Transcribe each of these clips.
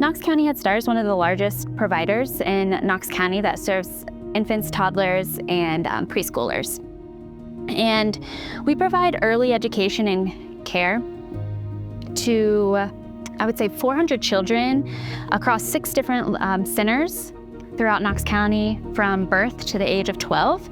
Knox County Head Start is one of the largest providers in Knox County that serves infants, toddlers, and preschoolers. And we provide early education and care to, I would say, 400 children across 6 different centers throughout Knox County from birth to the age of 12,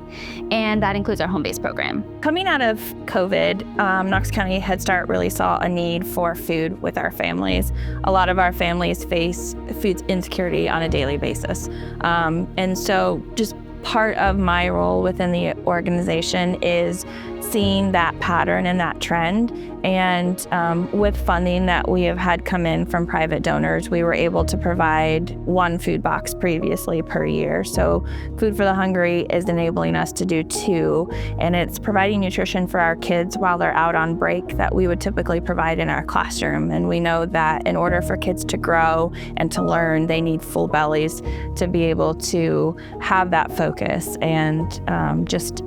and that includes our home-based program. Coming out of COVID, Knox County Head Start really saw a need for food with our families. A lot of our families face food insecurity on a daily basis. And so just part of my role within the organization is seeing that pattern and that trend. And with funding that we have had come in from private donors, we were able to provide 1 food box previously per year. So Food for the Hungry is enabling us to do 2, and it's providing nutrition for our kids while they're out on break that we would typically provide in our classroom. And we know that in order for kids to grow and to learn, they need full bellies to be able to have that focus and just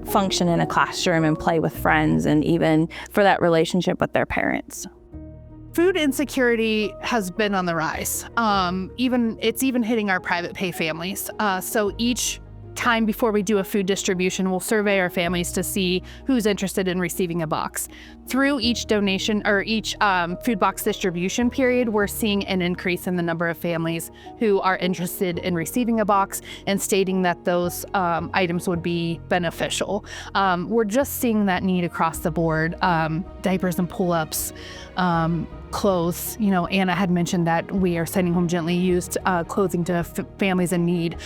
function in a classroom and play with friends, and even for that relationship with their parents. Food insecurity has been on the rise. It's even hitting our private pay families. So each time before we do a food distribution, we'll survey our families to see who's interested in receiving a box. Through each donation or each food box distribution period, we're seeing an increase in the number of families who are interested in receiving a box and stating that those items would be beneficial. We're just seeing that need across the board. Diapers and pull-ups, clothes. Anna had mentioned that we are sending home gently used clothing to families in need.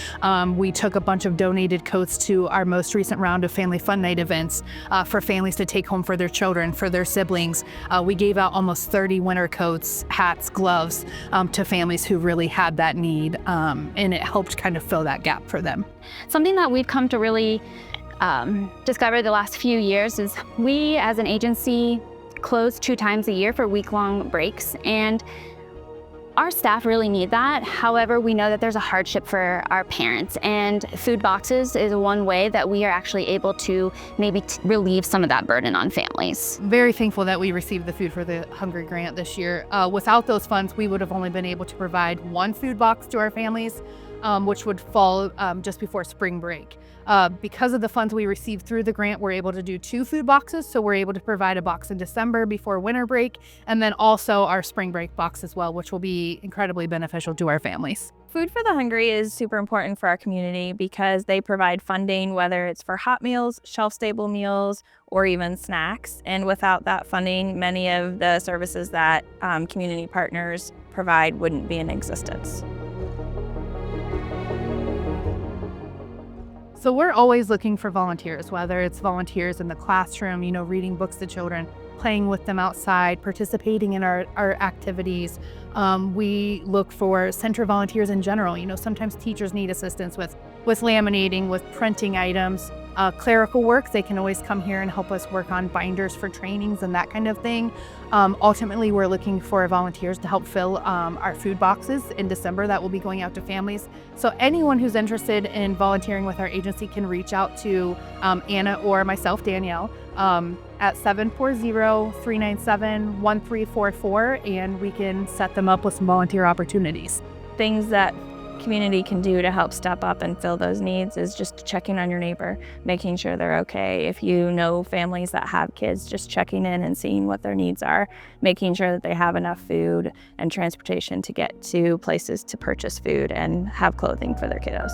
We took a bunch of donated coats to our most recent round of Family Fun Night events for families to take home for their children, for their siblings. We gave out almost 30 winter coats, hats, gloves to families who really had that need, and it helped kind of fill that gap for them. Something that we've come to really discover the last few years is we as an agency close 2 times a year for week-long breaks, and our staff really need that. However, we know that there's a hardship for our parents, and food boxes is one way that we are actually able to maybe relieve some of that burden on families. Very thankful that we received the Food for the Hungry grant this year. Without those funds, we would have only been able to provide 1 food box to our families, which would fall just before spring break. Because of the funds we received through the grant, we're able to do 2 food boxes. So we're able to provide a box in December before winter break, and then also our spring break box as well, which will be incredibly beneficial to our families. Food for the Hungry is super important for our community because they provide funding, whether it's for hot meals, shelf-stable meals, or even snacks. And without that funding, many of the services that community partners provide wouldn't be in existence. So we're always looking for volunteers, whether it's volunteers in the classroom, reading books to children, playing with them outside, participating in our activities. We look for center volunteers in general. Sometimes teachers need assistance with laminating, with printing items, clerical work. They can always come here and help us work on binders for trainings and that kind of thing. Ultimately, we're looking for volunteers to help fill our food boxes in December that will be going out to families. So anyone who's interested in volunteering with our agency can reach out to Anna or myself, Danielle, at 740-397-1344, and we can set them up with some volunteer opportunities. Things that community can do to help step up and fill those needs is just checking on your neighbor, making sure they're okay. If you know families that have kids, just checking in and seeing what their needs are, making sure that they have enough food and transportation to get to places to purchase food and have clothing for their kiddos.